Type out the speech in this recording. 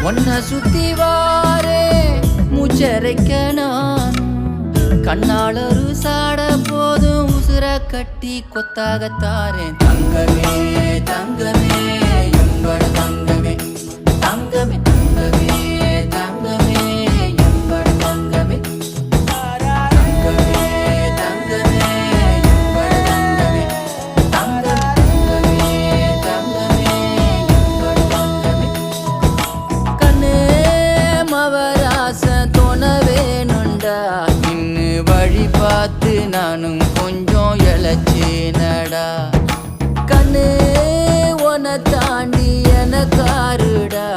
ஒன்ன சுத்தி வாரே மூச்சரைக்க நான் கண்ணாளரு சாட போதும் உசுர கட்டி கொத்தாகத்தாரேன் தங்கமே தங்கமே எம்பட தங்கமே தங்கமே தங்கமே தங்கமே எம்பட தங்கமே தங்கமே தங்கமே எம்பட தங்கமே தங்கமே தங்கமே எம்பட தங்கமே கண்ணே மவராச தோணவேனுண்டா இன்னு வழி பார்த்து நானும் கொஞ்சம் இழைச்சேனடா கண்ணே உன தாண்டி எனக்காருடா